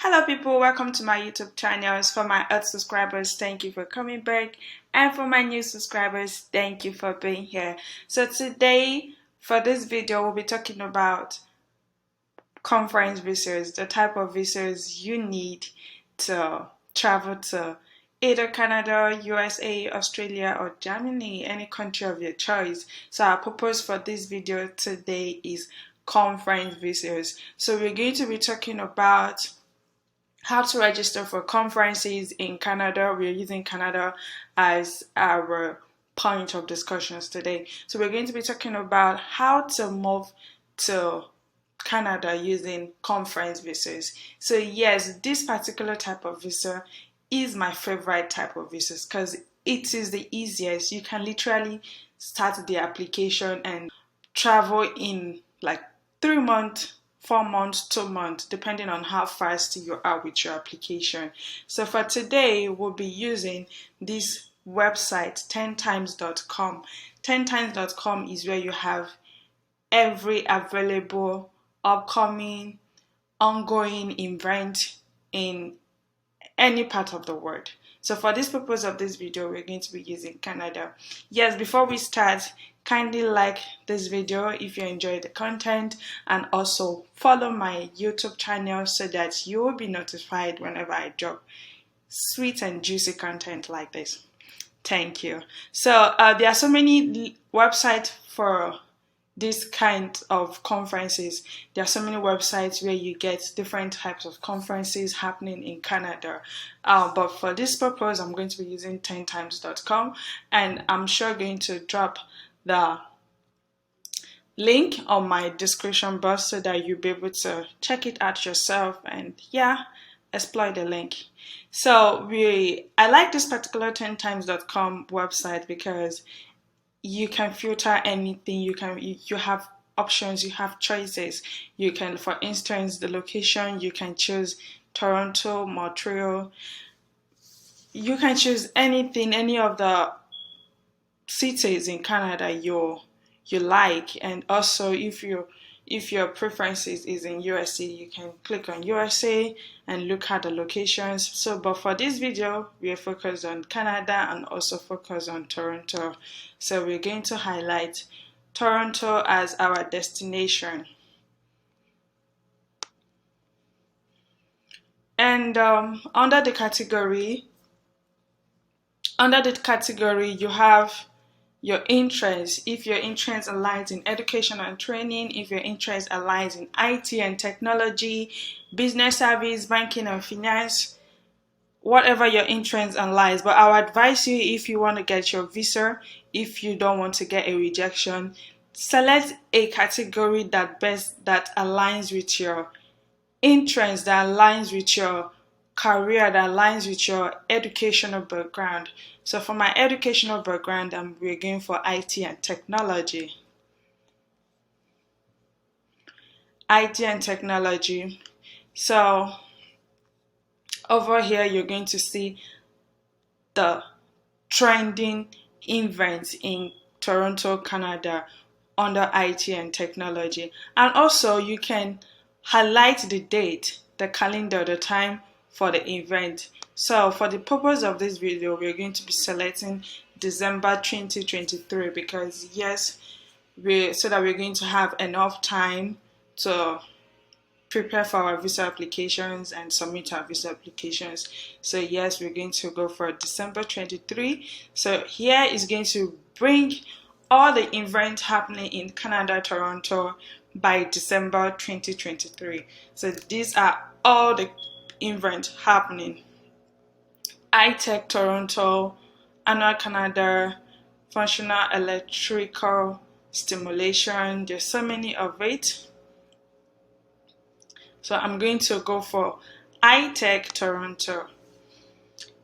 Hello people, welcome to my YouTube channels. For my old subscribers, thank you for coming back, and for my new subscribers, thank you for being here. So today, for this video, we'll be talking about conference visas, the type of visas you need to travel to either Canada, USA, Australia, or Germany, any country of your choice. So our purpose for this video today is conference visas. So we're going to be talking about how to register for conferences in Canada. We're using Canada as our point of discussions today. So we're going to be talking about how to move to Canada using conference visas. So yes, this particular type of visa is my favorite type of visas because it is the easiest. You can literally start the application and travel in like 3 months, 4 months, 2 months, depending on how fast you are with your application. So for today, we'll be using this website, 10times.com. 10times.com is where you have every available upcoming, ongoing event in any part of the world. So for this purpose of this video, we're going to be using Canada. Yes, before we start, kindly like this video if you enjoy the content, and also follow my YouTube channel so that you will be notified whenever I drop sweet and juicy content like this. Thank you. So there are so many websites for this kind of conferences. There are so many websites where you get different types of conferences happening in Canada. But for this purpose, I'm going to be using 10times.com, and I'm sure going to drop the link on my description box so that you'll be able to check it out yourself and explore the link. So I like this particular 10times.com website because you can filter anything. You have options, you have choices. You can, for instance, the location, you can choose Toronto, Montreal. You can choose anything, any of the cities in Canada you like. And also if your preferences is in USA, you can click on USA and look at the locations. So but for this video, we are focused on Canada and also focus on Toronto. So we're going to highlight Toronto as our destination. And under the category you have your interest. If your interest aligns in education and training, if your interest aligns in IT and technology, business service, banking and finance, whatever your interest aligns. But I would advise you, if you want to get your visa, if you don't want to get a rejection, select a category that aligns with your interest, that aligns with your career, that aligns with your educational background. So for my educational background, we're going for IT and technology. IT and technology. So over here, you're going to see the trending events in Toronto, Canada under IT and technology. And also you can highlight the date, the calendar, the time for the event. So for the purpose of this video, we're going to be selecting December 2023 because so that we're going to have enough time to prepare for our visa applications and submit our visa applications. So yes, we're going to go for December 23. So here is going to bring all the events happening in Canada, Toronto by December 2023. So these are all the events happening. iTech Toronto, Annual Canada, Functional Electrical Stimulation. There's so many of it. So I'm going to go for iTech Toronto.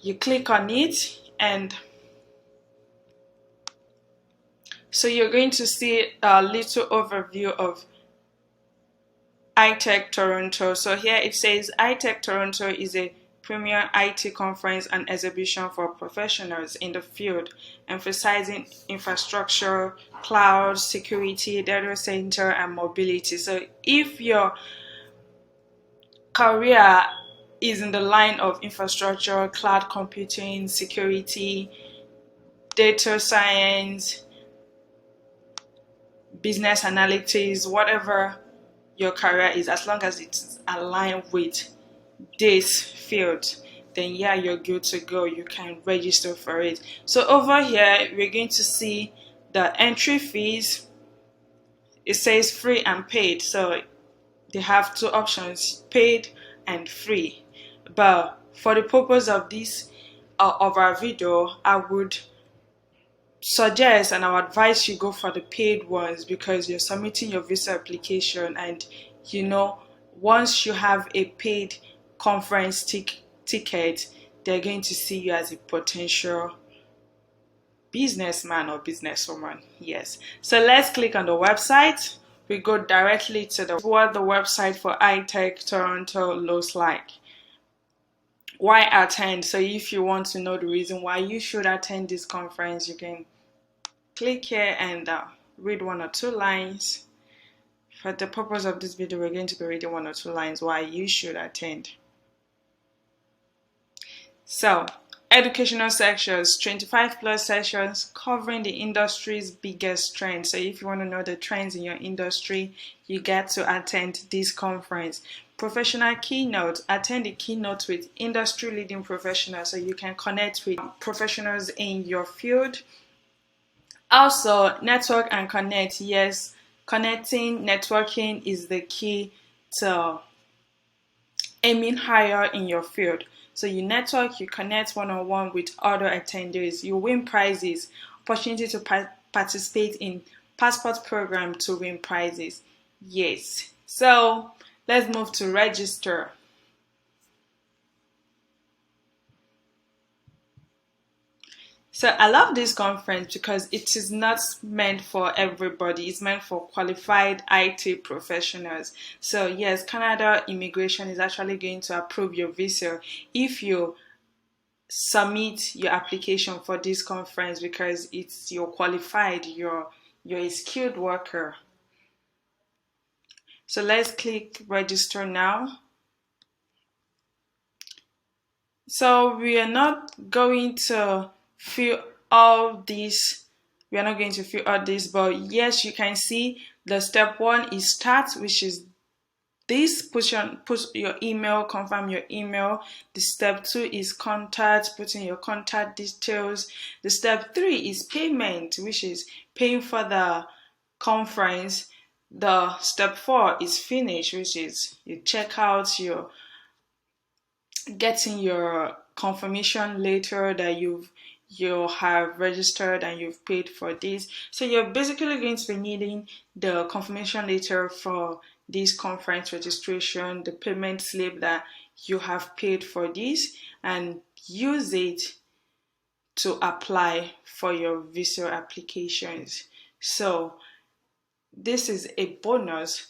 You click on it, and so you're going to see a little overview of iTech Toronto. So here it says iTech Toronto is a premier IT conference and exhibition for professionals in the field, emphasizing infrastructure, cloud, security, data center, and mobility. So if your career is in the line of infrastructure, cloud computing, security, data science, business analytics, whatever your career is, as long as it's aligned with this field, then yeah, you're good to go. You can register for it. So over here, we're going to see the entry fees. It says free and paid. So they have two options, paid and free. But for the purpose of this of our video, I would suggest and I would advise you go for the paid ones, because you're submitting your visa application, and once you have a paid conference ticket, they're going to see you as a potential businessman or businesswoman. Yes. So let's click on the website. We go directly to what the website for iTech Toronto looks like. Why attend? So if you want to know the reason why you should attend this conference, you can click here and read one or two lines. For the purpose of this video, we're going to be reading one or two lines why you should attend. So, educational sections, 25 plus sessions covering the industry's biggest trends. So if you want to know the trends in your industry, you get to attend this conference. Professional keynote, attend the keynote with industry leading professionals so you can connect with professionals in your field. Also, network and connect. Yes, connecting, networking is the key to aiming higher in your field. So you network, you connect one-on-one with other attendees, you win prizes, opportunity to participate in passport program to win prizes. Yes. So let's move to register. So I love this conference because it is not meant for everybody. It's meant for qualified IT professionals. So yes, Canada Immigration is actually going to approve your visa if you submit your application for this conference, because you're qualified, you're a skilled worker. So let's click register now. So we are not going to fill all this. We are not going to fill all this, but yes, you can see the step 1 is start, which is this, put your email, confirm your email. The step 2 is contact, put in your contact details. The step 3 is payment, which is paying for the conference. The step 4 is finish, which is you check out, you're getting your confirmation later that you have registered and you've paid for this. So you're basically going to be needing the confirmation letter for this conference registration, the payment slip that you have paid for this, and use it to apply for your visa applications. So this is a bonus.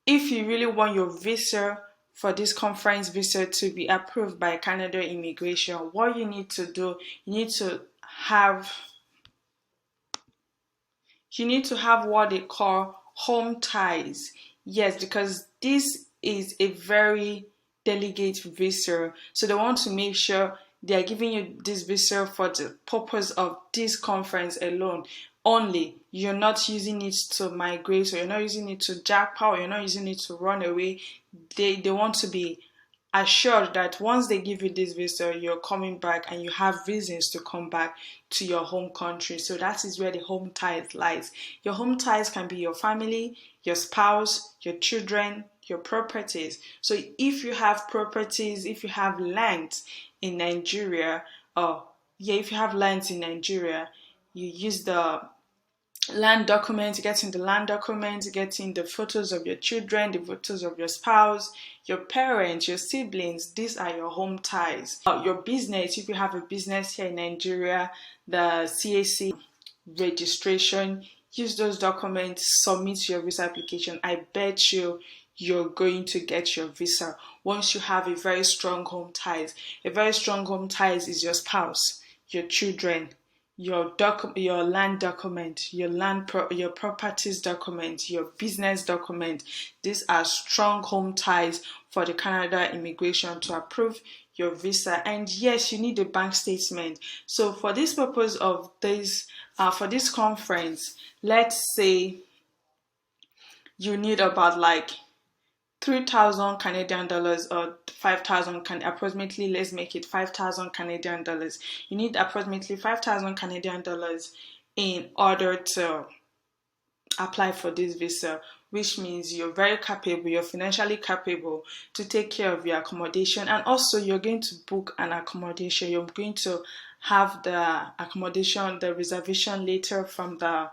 If you really want your visa for this conference visa to be approved by Canada Immigration, what you need to do, you need to have what they call home ties. Yes, because this is a very delicate visa, so they want to make sure they are giving you this visa for the purpose of this conference alone only. You're not using it to migrate, or you're not using it to jackpot, or you're not using it to run away. They want to be assured that once they give you this visa, you're coming back and you have reasons to come back to your home country. So that is where the home ties lies. Your home ties can be your family, your spouse, your children, your properties. So if you have properties, if you have land in Nigeria, if you have lands in Nigeria, you use the land document, getting the land document, getting the photos of your children, the photos of your spouse, your parents, your siblings. These are your home ties. Your business, if you have a business here in Nigeria, the CAC registration, use those documents, submit your visa application. I bet you're going to get your visa once you have a very strong home ties. A very strong home ties is your spouse, your children, your land document, your properties document, your business document. These are strong home ties for the Canada immigration to approve your visa. And yes, you need a bank statement. So for this purpose of this, for this conference, let's say you need about like 3,000 Canadian dollars or 5,000 approximately, let's make it 5,000 Canadian dollars. You need approximately 5,000 Canadian dollars in order to apply for this visa, which means you're very capable, you're financially capable to take care of your accommodation, and also you're going to book an accommodation. You're going to have the accommodation, the reservation letter from the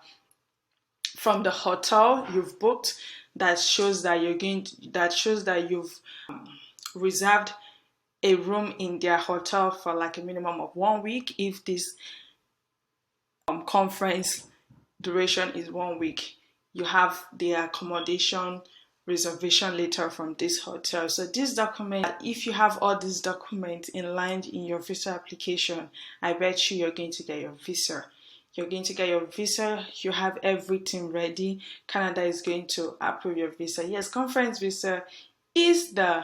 hotel you've booked that shows that you've reserved a room in their hotel for like a minimum of 1 week. If this conference duration is 1 week, you have the accommodation reservation letter from this hotel. So this document, if you have all these documents in line in your visa application, I bet you're going to get your visa. You're going to get your visa. You have everything ready. Canada is going to approve your visa. Yes, conference visa is the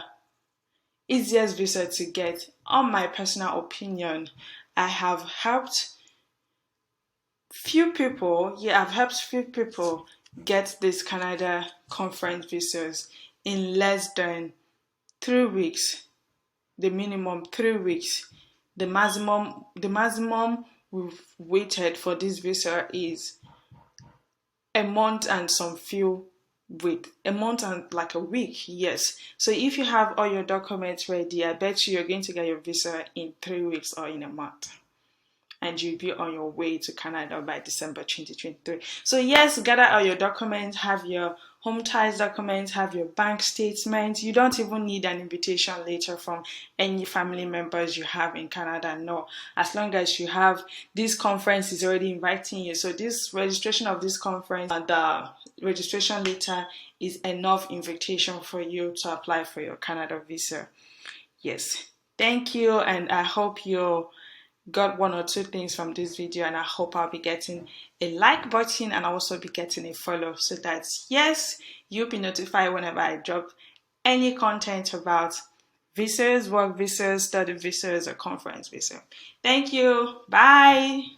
easiest visa to get. On my personal opinion, I have helped few people get this Canada conference visas in less than 3 weeks. The minimum 3 weeks. The maximum we've waited for this visa is a month and a month and like a week. Yes. So if you have all your documents ready, I bet you're going to get your visa in 3 weeks or in a month, and you'll be on your way to Canada by December 2023. So yes, gather all your documents, have your home ties documents, have your bank statements. You don't even need an invitation letter from any family members you have in Canada. No, as long as you have this conference is already inviting you. So this registration of this conference and the registration letter is enough invitation for you to apply for your Canada visa. Yes, thank you, and I hope you got 1 or 2 things from this video, and I hope I'll be getting a like button and I'll also be getting a follow, so that yes, you'll be notified whenever I drop any content about visas, work visas, study visas, or conference visa. Thank you. Bye.